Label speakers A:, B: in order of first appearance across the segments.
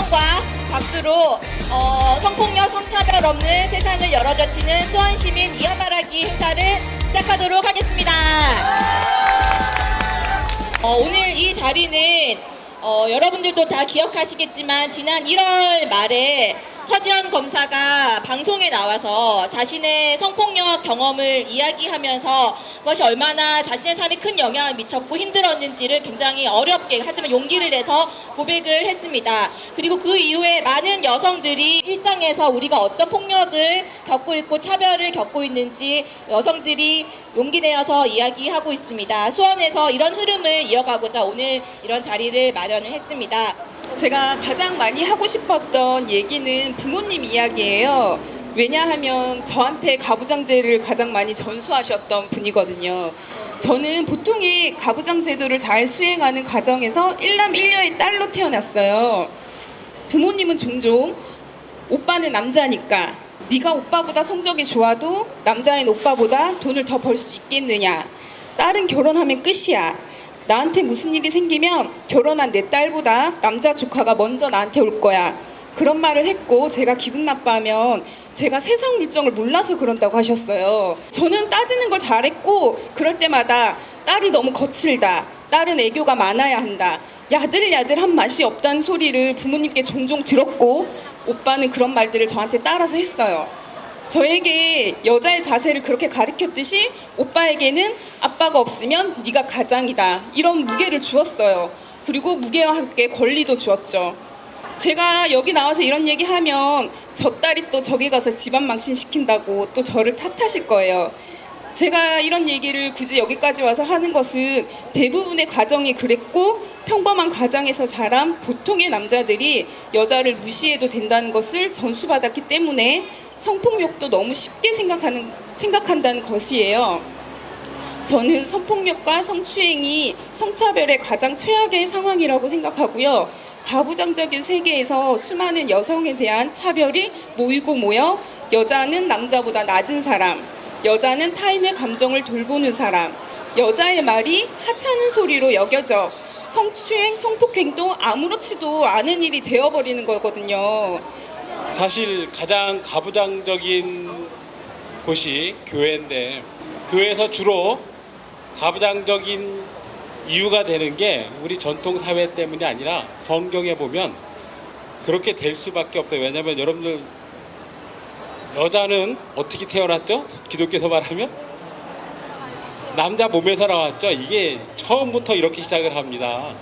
A: 함성과 박수로 성폭력, 성차별 없는 세상을 열어젖히는 수원시민 이어 말하기 행사를 시작하도록 하겠습니다. 오늘 이 자리는 여러분들도 다 기억하시겠지만 지난 1월 말에 서지현 검사가 방송에 나와서 자신의 성폭력 경험을 이야기하면서 그것이 얼마나 자신의 삶에 큰 영향을 미쳤고 힘들었는지를 굉장히 어렵게 하지만 용기를 내서 고백을 했습니다. 그리고 그 이후에 많은 여성들이 일상에서 우리가 어떤 폭력을 겪고 있고 차별을 겪고 있는지 여성들이 용기 내어서 이야기하고 있습니다. 수원에서 이런 흐름을 이어가고자 오늘 이런 자리를 마련을 했습니다.
B: 제가 가장 많이 하고 싶었던 얘기는 부모님 이야기예요. 왜냐하면 저한테 가부장제를 가장 많이 전수하셨던 분이거든요. 저는 보통의 가부장 제도를 잘 수행하는 가정에서 일남 일녀의 딸로 태어났어요. 부모님은 종종 오빠는 남자니까 네가 오빠보다 성적이 좋아도 남자인 오빠보다 돈을 더 벌 수 있겠느냐, 딸은 결혼하면 끝이야, 나한테 무슨 일이 생기면 결혼한 내 딸보다 남자 조카가 먼저 나한테 올 거야, 그런 말을 했고 제가 기분 나빠하면 제가 세상 물정을 몰라서 그런다고 하셨어요. 저는 따지는 걸 잘했고 그럴 때마다 딸이 너무 거칠다, 딸은 애교가 많아야 한다, 야들야들한 맛이 없다는 소리를 부모님께 종종 들었고 오빠는 그런 말들을 저한테 따라서 했어요. 저에게 여자의 자세를 그렇게 가르쳤듯이 오빠에게는 아빠가 없으면 네가 가장이다, 이런 무게를 주었어요. 그리고 무게와 함께 권리도 주었죠. 제가 여기 나와서 이런 얘기하면 저 딸이 또 저기 가서 집안 망신시킨다고 또 저를 탓하실 거예요. 제가 이런 얘기를 굳이 여기까지 와서 하는 것은 대부분의 가정이 그랬고 평범한 가정에서 자란 보통의 남자들이 여자를 무시해도 된다는 것을 전수받았기 때문에 성폭력도 너무 쉽게 생각한다는 것이에요. 저는 성폭력과 성추행이 성차별의 가장 최악의 상황이라고 생각하고요. 가부장적인 세계에서 수많은 여성에 대한 차별이 모이고 모여 여자는 남자보다 낮은 사람, 여자는 타인의 감정을 돌보는 사람, 여자의 말이 하찮은 소리로 여겨져 성추행, 성폭행도 아무렇지도 않은 일이 되어버리는 거거든요.
C: 사실 가장 가부장적인 곳이 교회인데, 교회에서 주로 가부장적인 이유가 되는 게 우리 전통 사회 때문이 아니라 성경에 보면 그렇게 될 수밖에 없어요. 왜냐하면 여러분들 여자는 어떻게 태어났죠? 기독교에서 말하면 남자 몸에서 나왔죠. 이게 처음부터 이렇게 시작을 합니다.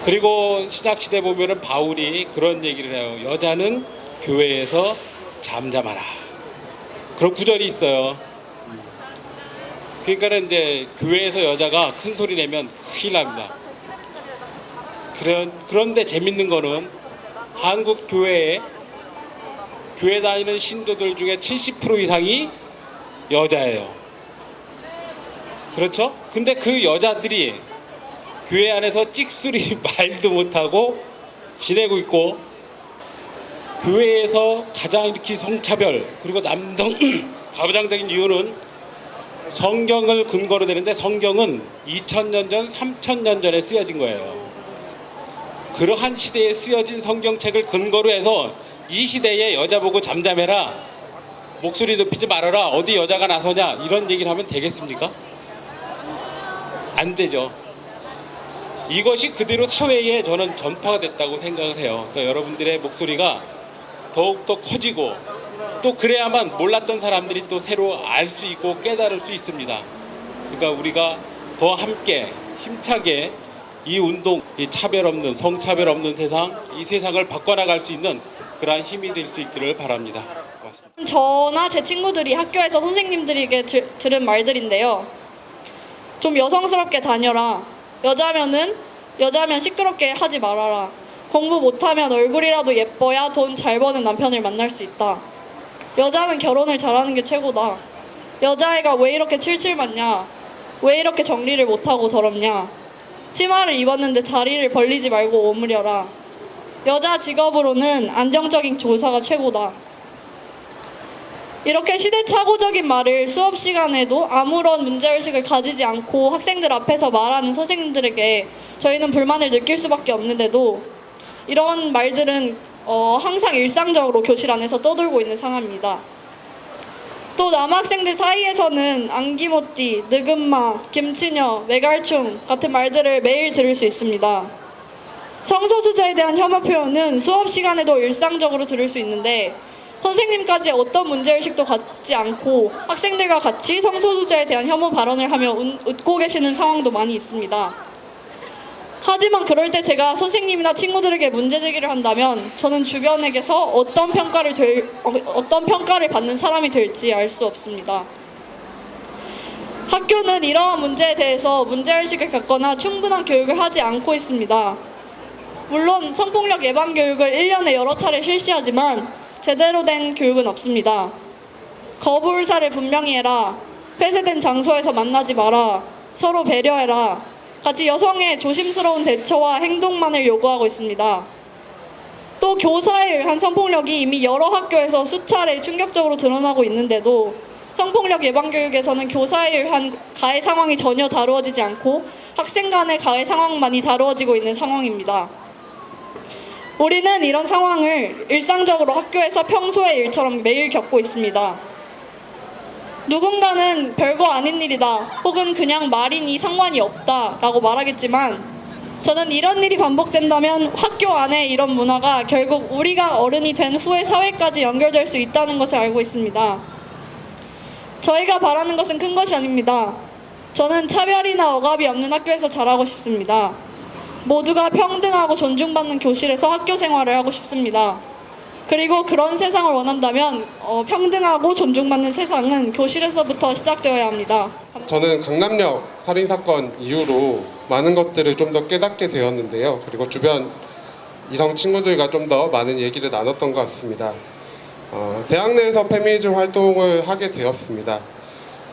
C: 그리고 신약시대 보면은 바울이 그런 얘기를 해요. 여자는 교회에서 잠잠하라, 그런 구절이 있어요. 그러니까는 이제 교회에서 여자가 큰 소리 내면 큰일 납니다. 그런데 재밌는 거는 한국 교회에 교회 다니는 신도들 중에 70% 이상이 여자예요. 그렇죠? 근데 그 여자들이 교회 안에서 찍소리 말도 못하고 지내고 있고, 교회에서 가장 이렇게 성차별 그리고 남성 가부장적인 이유는 성경을 근거로 되는데 성경은 2000년 전, 3000년 전에 쓰여진 거예요. 그러한 시대에 쓰여진 성경책을 근거로 해서 이 시대에 여자 보고 잠잠해라, 목소리 높이지 말아라, 어디 여자가 나서냐, 이런 얘기를 하면 되겠습니까? 안 되죠. 이것이 그대로 사회에 저는 전파가 됐다고 생각을 해요. 그러니까 여러분들의 목소리가 더욱더 커지고 또 그래야만 몰랐던 사람들이 또 새로 알 수 있고 깨달을 수 있습니다. 그러니까 우리가 더 함께 힘차게 이 운동, 이 차별 없는, 성차별 없는 세상, 이 세상을 바꿔나갈 수 있는 그러한 힘이 될 수 있기를 바랍니다. 고맙습니다.
D: 저나 제 친구들이 학교에서 선생님들에게 들은 말들인데요. 좀 여성스럽게 다녀라. 여자면 시끄럽게 하지 말아라. 공부 못하면 얼굴이라도 예뻐야 돈 잘 버는 남편을 만날 수 있다. 여자는 결혼을 잘하는 게 최고다. 여자애가 왜 이렇게 칠칠 맞냐? 왜 이렇게 정리를 못하고 더럽냐? 치마를 입었는데 다리를 벌리지 말고 오므려라. 여자 직업으로는 안정적인 조사가 최고다. 이렇게 시대착오적인 말을 수업 시간에도 아무런 문제의식을 가지지 않고 학생들 앞에서 말하는 선생님들에게 저희는 불만을 느낄 수밖에 없는데도 이런 말들은 항상 일상적으로 교실 안에서 떠돌고 있는 상황입니다. 또 남학생들 사이에서는 안기모띠, 느금마, 김치녀, 메갈충 같은 말들을 매일 들을 수 있습니다. 성소수자에 대한 혐오 표현은 수업 시간에도 일상적으로 들을 수 있는데 선생님까지 어떤 문제의식도 갖지 않고 학생들과 같이 성소수자에 대한 혐오 발언을 하며 웃고 계시는 상황도 많이 있습니다. 하지만 그럴 때 제가 선생님이나 친구들에게 문제 제기를 한다면 저는 주변에게서 어떤 평가를 받는 사람이 될지 알 수 없습니다. 학교는 이러한 문제에 대해서 문제의식을 갖거나 충분한 교육을 하지 않고 있습니다. 물론 성폭력 예방 교육을 1년에 여러 차례 실시하지만 제대로 된 교육은 없습니다. 거부의사를 분명히 해라, 폐쇄된 장소에서 만나지 마라, 서로 배려해라, 같이 여성의 조심스러운 대처와 행동만을 요구하고 있습니다. 또 교사에 의한 성폭력이 이미 여러 학교에서 수차례 충격적으로 드러나고 있는데도 성폭력 예방 교육에서는 교사에 의한 가해 상황이 전혀 다루어지지 않고 학생 간의 가해 상황만이 다루어지고 있는 상황입니다. 우리는 이런 상황을 일상적으로 학교에서 평소의 일처럼 매일 겪고 있습니다. 누군가는 별거 아닌 일이다 혹은 그냥 말이니 상관이 없다 라고 말하겠지만 저는 이런 일이 반복된다면 학교 안에 이런 문화가 결국 우리가 어른이 된 후의 사회까지 연결될 수 있다는 것을 알고 있습니다. 저희가 바라는 것은 큰 것이 아닙니다. 저는 차별이나 억압이 없는 학교에서 자라고 싶습니다. 모두가 평등하고 존중받는 교실에서 학교 생활을 하고 싶습니다. 그리고 그런 세상을 원한다면 평등하고 존중받는 세상은 교실에서부터 시작되어야 합니다.
E: 저는 강남역 살인사건 이후로 많은 것들을 좀 더 깨닫게 되었는데요. 그리고 주변 이성 친구들과 좀 더 많은 얘기를 나눴던 것 같습니다. 대학 내에서 페미니즘 활동을 하게 되었습니다.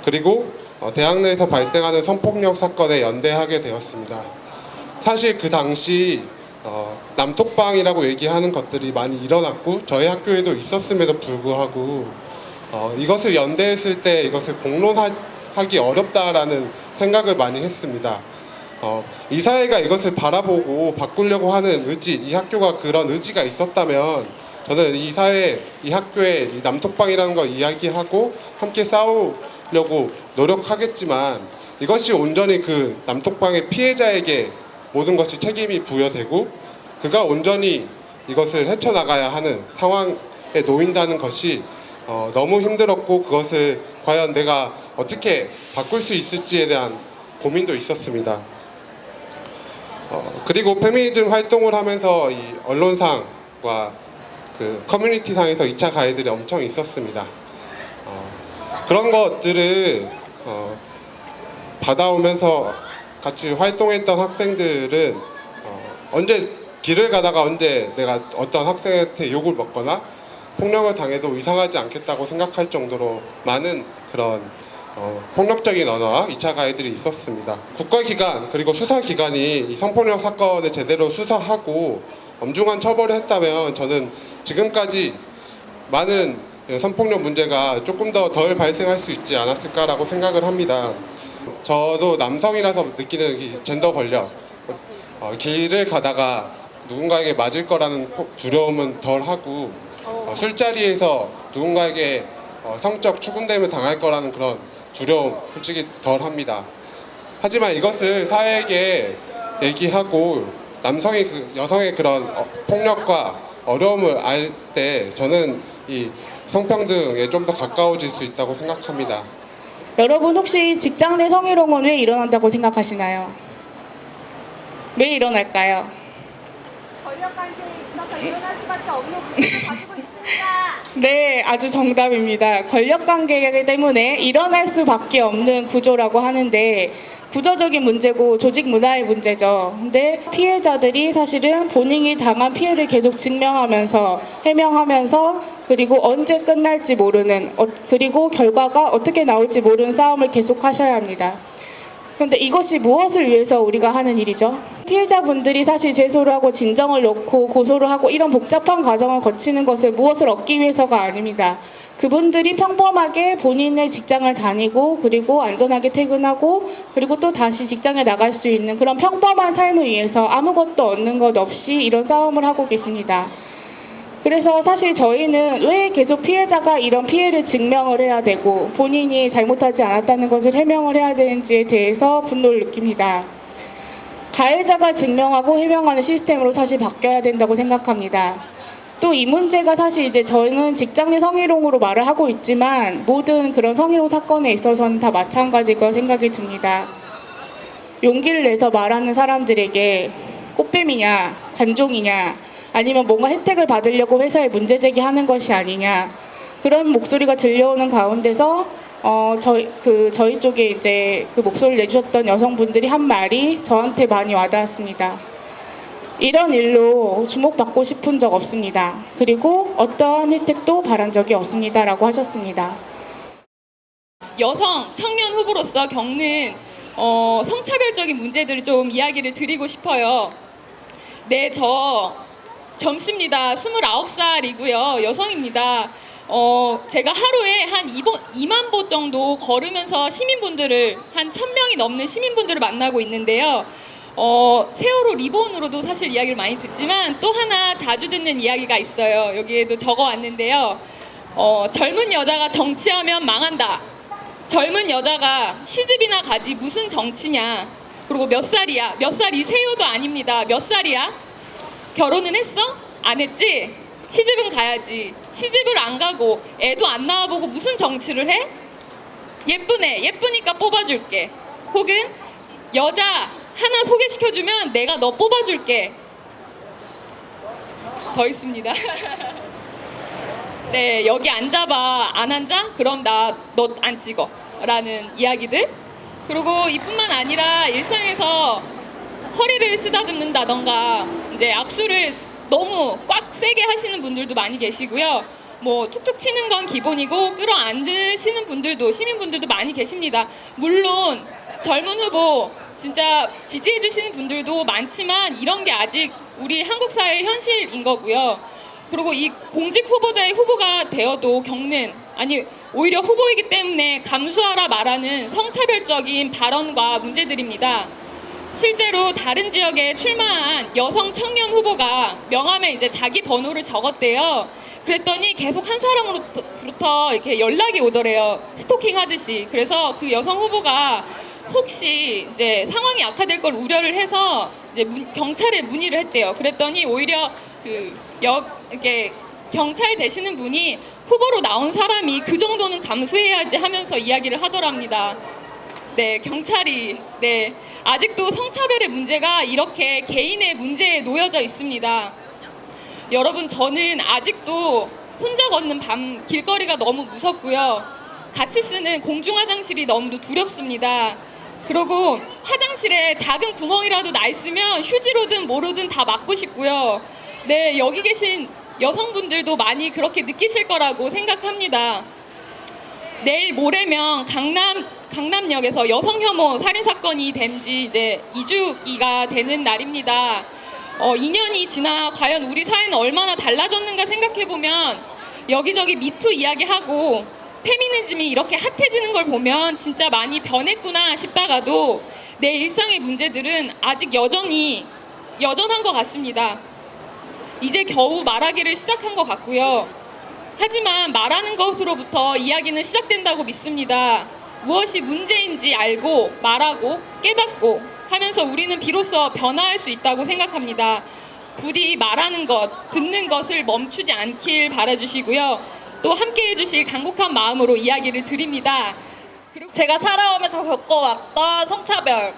E: 그리고 대학 내에서 발생하는 성폭력 사건에 연대하게 되었습니다. 사실 그 당시 남톡방이라고 얘기하는 것들이 많이 일어났고 저희 학교에도 있었음에도 불구하고 이것을 연대했을 때 이것을 공론하기 어렵다라는 생각을 많이 했습니다. 이 사회가 이것을 바라보고 바꾸려고 하는 의지, 이 학교가 그런 의지가 있었다면 저는 이 사회, 이 학교에 이 남톡방이라는 걸 이야기하고 함께 싸우려고 노력하겠지만 이것이 온전히 그 남톡방의 피해자에게 모든 것이 책임이 부여되고 그가 온전히 이것을 헤쳐나가야 하는 상황에 놓인다는 것이 너무 힘들었고 그것을 과연 내가 어떻게 바꿀 수 있을지에 대한 고민도 있었습니다. 그리고 페미니즘 활동을 하면서 이 언론상과 그 커뮤니티상에서 2차 가해들이 엄청 있었습니다. 그런 것들을 받아오면서 같이 활동했던 학생들은 언제 길을 가다가 언제 내가 어떤 학생한테 욕을 먹거나 폭력을 당해도 이상하지 않겠다고 생각할 정도로 많은 그런 폭력적인 언어와 2차 가해들이 있었습니다. 국가기관 그리고 수사기관이 이 성폭력 사건을 제대로 수사하고 엄중한 처벌을 했다면 저는 지금까지 많은 성폭력 문제가 조금 더 덜 발생할 수 있지 않았을까라고 생각을 합니다. 저도 남성이라서 느끼는 이 젠더 권력, 길을 가다가 누군가에게 맞을 거라는 두려움은 덜하고 술자리에서 누군가에게 성적 추궁됨을 당할 거라는 그런 두려움 솔직히 덜합니다. 하지만 이것을 사회에게 얘기하고 남성이 여성의 그런 폭력과 어려움을 알 때 저는 이 성평등에 좀 더 가까워질 수 있다고 생각합니다.
F: 여러분 혹시 직장 내 성희롱은 왜 일어난다고 생각하시나요? 왜 일어날까요?
G: 권력관계에 있어서 일어날 수밖에 없는 구조를 가지고 있습니다.
F: 네, 아주 정답입니다. 권력관계 때문에 일어날 수밖에 없는 구조라고 하는데 구조적인 문제고 조직 문화의 문제죠. 근데 피해자들이 사실은 본인이 당한 피해를 계속 증명하면서 해명하면서 그리고 언제 끝날지 모르는 그리고 결과가 어떻게 나올지 모르는 싸움을 계속 하셔야 합니다. 그런데 이것이 무엇을 위해서 우리가 하는 일이죠? 피해자분들이 사실 제소를 하고 진정을 놓고 고소를 하고 이런 복잡한 과정을 거치는 것을 무엇을 얻기 위해서가 아닙니다. 그분들이 평범하게 본인의 직장을 다니고 그리고 안전하게 퇴근하고 그리고 또 다시 직장에 나갈 수 있는 그런 평범한 삶을 위해서 아무것도 얻는 것 없이 이런 싸움을 하고 계십니다. 그래서 사실 저희는 왜 계속 피해자가 이런 피해를 증명을 해야 되고 본인이 잘못하지 않았다는 것을 해명을 해야 되는지에 대해서 분노를 느낍니다. 가해자가 증명하고 해명하는 시스템으로 사실 바뀌어야 된다고 생각합니다. 또 이 문제가 사실 이제 저는 직장 내 성희롱으로 말을 하고 있지만 모든 그런 성희롱 사건에 있어서는 다 마찬가지고 생각이 듭니다. 용기를 내서 말하는 사람들에게 꽃뱀이냐 관종이냐 아니면 뭔가 혜택을 받으려고 회사에 문제 제기하는 것이 아니냐 그런 목소리가 들려오는 가운데서 저희 쪽에 이제 그 목소리를 내주셨던 여성분들이 한 말이 저한테 많이 와닿았습니다. 이런 일로 주목받고 싶은 적 없습니다. 그리고 어떠한 혜택도 바란 적이 없습니다라고 하셨습니다.
H: 여성 청년 후보로서 겪는 성차별적인 문제들을 좀 이야기를 드리고 싶어요. 네, 저 젊습니다. 29살이고요. 여성입니다. 제가 하루에 한 2만 보 정도 걸으면서 시민분들을 한 1,000명이 넘는 시민분들을 만나고 있는데요. 세월호 리본으로도 사실 이야기를 많이 듣지만 또 하나 자주 듣는 이야기가 있어요. 여기에도 적어왔는데요. 젊은 여자가 정치하면 망한다. 젊은 여자가 시집이나 가지 무슨 정치냐. 그리고 몇 살이야? 몇 살이세요도 아닙니다. 몇 살이야? 결혼은 했어? 안 했지? 시집은 가야지. 시집을 안 가고 애도 안 낳아보고 무슨 정치를 해? 예쁘네. 예쁘니까 뽑아줄게. 혹은 여자 하나 소개시켜주면 내가 너 뽑아줄게. 더 있습니다. 네, 여기 앉아봐. 안 앉아? 그럼 나 너 안 찍어. 라는 이야기들. 그리고 이뿐만 아니라 일상에서 허리를 쓰다듬는다던가 이제 악수를 너무 꽉 세게 하시는 분들도 많이 계시고요. 뭐 툭툭 치는 건 기본이고 끌어안으시는 분들도 시민분들도 많이 계십니다. 물론 젊은 후보 진짜 지지해 주시는 분들도 많지만 이런 게 아직 우리 한국 사회의 현실인 거고요. 그리고 이 공직 후보자의 후보가 되어도 겪는 아니 오히려 후보이기 때문에 감수하라 말하는 성차별적인 발언과 문제들입니다. 실제로 다른 지역에 출마한 여성 청년 후보가 명함에 이제 자기 번호를 적었대요. 그랬더니 계속 한 사람으로부터 이렇게 연락이 오더래요. 스토킹 하듯이. 그래서 그 여성 후보가 혹시 이제 상황이 악화될 걸 우려를 해서 이제 경찰에 문의를 했대요. 그랬더니 오히려 이렇게 경찰 되시는 분이 후보로 나온 사람이 그 정도는 감수해야지 하면서 이야기를 하더랍니다. 네, 경찰이 네 아직도 성차별의 문제가 이렇게 개인의 문제에 놓여져 있습니다. 여러분, 저는 아직도 혼자 걷는 밤 길거리가 너무 무섭고요. 같이 쓰는 공중화장실이 너무 두렵습니다. 그리고 화장실에 작은 구멍이라도 나 있으면 휴지로든 뭐로든 다 막고 싶고요. 네, 여기 계신 여성분들도 많이 그렇게 느끼실 거라고 생각합니다. 내일 모레면 강남역에서 여성 혐오 살인 사건이 된 지 이제 2주기가 되는 날입니다. 2년이 지나 과연 우리 사회는 얼마나 달라졌는가 생각해보면 여기저기 미투 이야기하고 페미니즘이 이렇게 핫해지는 걸 보면 진짜 많이 변했구나 싶다가도 내 일상의 문제들은 아직 여전한 것 같습니다. 이제 겨우 말하기를 시작한 것 같고요. 하지만 말하는 것으로부터 이야기는 시작된다고 믿습니다. 무엇이 문제인지 알고 말하고 깨닫고 하면서 우리는 비로소 변화할 수 있다고 생각합니다. 부디 말하는 것, 듣는 것을 멈추지 않길 바라주시고요. 또 함께해 주실 간곡한 마음으로 이야기를 드립니다. 그리고
A: 제가 살아오면서 겪어왔던 성차별,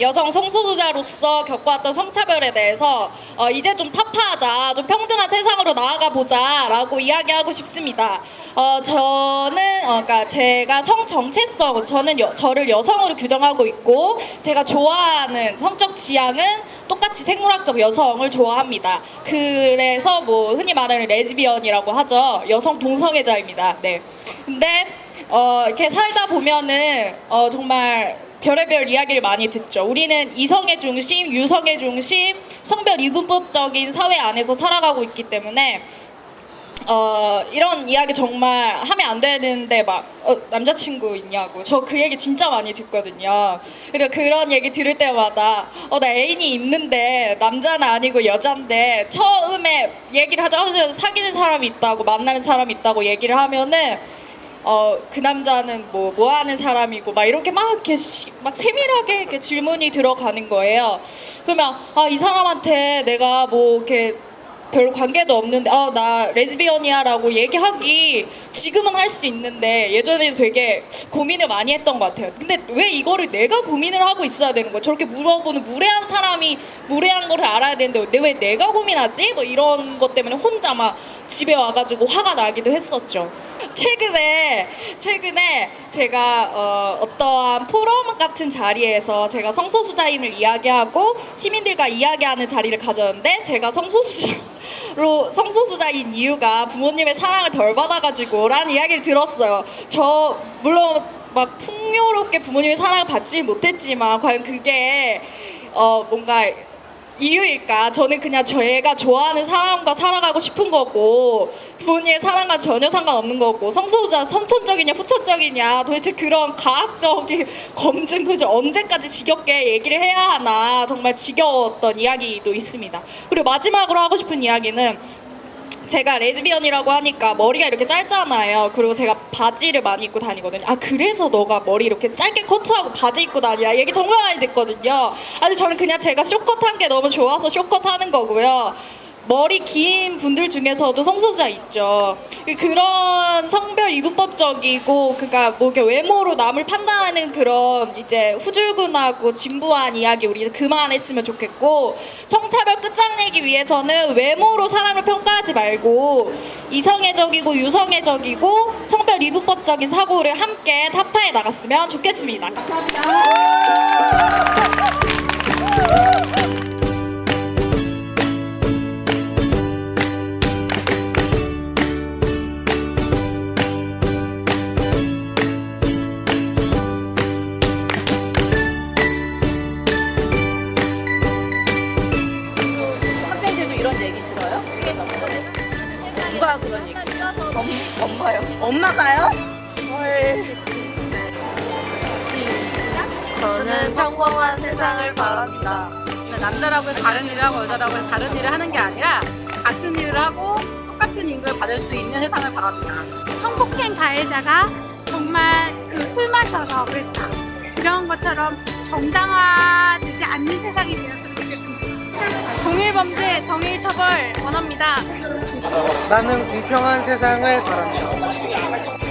A: 여성 성소수자로서 겪어왔던 성차별에 대해서 이제 좀 타파하자, 좀 평등한 세상으로 나아가 보자라고 이야기하고 싶습니다. 그러니까 제가 성 정체성, 저를 여성으로 규정하고 있고 제가 좋아하는 성적 지향은 똑같이 생물학적 여성을 좋아합니다. 그래서 뭐 흔히 말하는 레즈비언이라고 하죠. 여성 동성애자입니다. 네. 근데 이렇게 살다 보면은 정말
D: 별의별 이야기를 많이 듣죠. 우리는 이성의 중심, 유성의 중심, 성별 이분법적인 사회 안에서 살아가고 있기 때문에 이런 이야기 정말 하면 안 되는데 막 남자친구 있냐고 저 그 얘기 진짜 많이 듣거든요. 그러니까 그런 얘기 들을 때마다 나 애인이 있는데 남자는 아니고 여잔데 처음에 얘기를 하자 사귀는 사람이 있다고 만나는 사람이 있다고 얘기를 하면은 그 남자는 뭐 하는 사람이고 막 이렇게 막 세밀하게 이렇게 질문이 들어가는 거예요. 그러면 이 사람한테 내가 뭐 이렇게 별 관계도 없는데 나 레즈비언이야라고 얘기하기 지금은 할 수 있는데 예전에는 되게 고민을 많이 했던 것 같아요. 근데 왜 이거를 내가 고민을 하고 있어야 되는 거야? 저렇게 물어보는 무례한 사람이 무례한 거를 알아야 되는데 왜 내가 고민하지? 뭐 이런 것 때문에 혼자 막 집에 와가지고 화가 나기도 했었죠. 최근에 제가 어떠한 포럼 같은 자리에서 제가 성소수자임을 이야기하고 시민들과 이야기하는 자리를 가졌는데 제가 성소수자인 이유가 부모님의 사랑을 덜 받아가지고 라는 이야기를 들었어요. 저 물론 막 풍요롭게 부모님의 사랑을 받지 못했지만 과연 그게 뭔가 이유일까? 저는 그냥 제가 좋아하는 사람과 살아가고 싶은 거고 부모님의 사랑과 전혀 상관없는 거고 성소수자 선천적이냐 후천적이냐 도대체 그런 과학적인 검증 도대체 언제까지 지겹게 얘기를 해야 하나 정말 지겨웠던 이야기도 있습니다. 그리고 마지막으로 하고 싶은 이야기는 제가 레즈비언이라고 하니까 머리가 이렇게 짧잖아요. 그리고 제가 바지를 많이 입고 다니거든요. 그래서 너가 머리 이렇게 짧게 커트하고 바지 입고 다니냐 얘기 정말 많이 듣거든요. 근데 저는 그냥 제가 쇼컷한 게 너무 좋아서 쇼컷하는 거고요. 머리 긴 분들 중에서도 성소수자 있죠. 그런 성별 이분법적이고 그러니까 뭐 이렇게 외모로 남을 판단하는 그런 이제 후줄근하고 진부한 이야기 우리 그만했으면 좋겠고 성차별 끝장내기 위해서는 외모로 사람을 평가하지 말고 이성애적이고 유성애적이고 성별 이분법적인 사고를 함께 타파해 나갔으면 좋겠습니다.
A: 학생들도 이런 얘기 들어요? 누가 그런 얘기? 엄마요. 엄마가요?
G: 저는 평범한 세상을 바랍니다.
I: 남자라고 해서 다른 일을 하고 여자라고 해서 다른 일을 하는 게 아니라 같은 일을 하고 똑같은 임금을 받을 수 있는 세상을 바랍니다.
G: 성폭행 가해자가 정말 술 마셔서 그랬다. 이런 것처럼 정당화되지 않는 세상이 되었으면 좋겠습니다. 동일 범죄, 동일 처벌 원합니다.
J: 나는 공평한 세상을 바랍니다.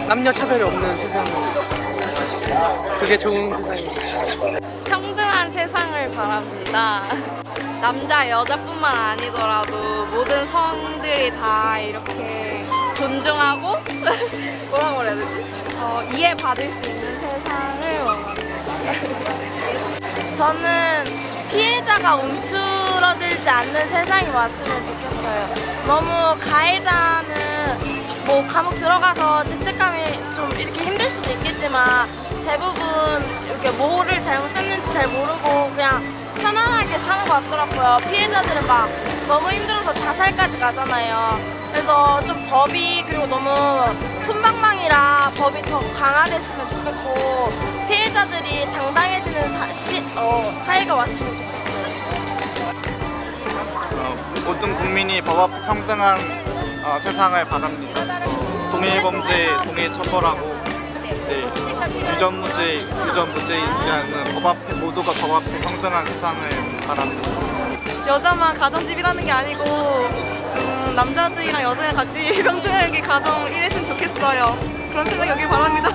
J: 남녀 차별이 없는 세상을. 그게 좋은 세상입니다.
D: 평등한 세상을 바랍니다. 남자 여자뿐만 아니더라도 모든 성들이 다 이렇게 존중하고 뭐라고 해야 되지? 이해받을 수 있는 세상을 원합니다.
G: 저는 피해자가 움츠러들지 않는 세상이 왔으면 좋겠어요. 너무 가해자는 뭐 감옥 들어가서 죄책감이 좀 이렇게 힘들 수도 있겠지만 대부분 이렇게 뭐를 잘못했는지 잘 모르고 그냥 편안하게 사는 것 같더라고요. 피해자들은 막 너무 힘들어서 자살까지 가잖아요. 그래서 좀 법이 그리고 너무 솜방망이라 법이 더 강화됐으면 좋겠고 피해자들이 당당해지는 사회가 왔으면 좋겠어요.
K: 모든 국민이 법 앞 평등한 세상을 바랍니다. 동일 범죄, 동일 처벌하고 유전무죄라는 법 앞에 모두가 법 앞에 평등한 세상을 바랍니다.
D: 여자만 가정집이라는 게 아니고 남자들이랑 여자랑 같이 평등하게 가정 일했으면 좋겠어요. 그런 세상 여길 바랍니다.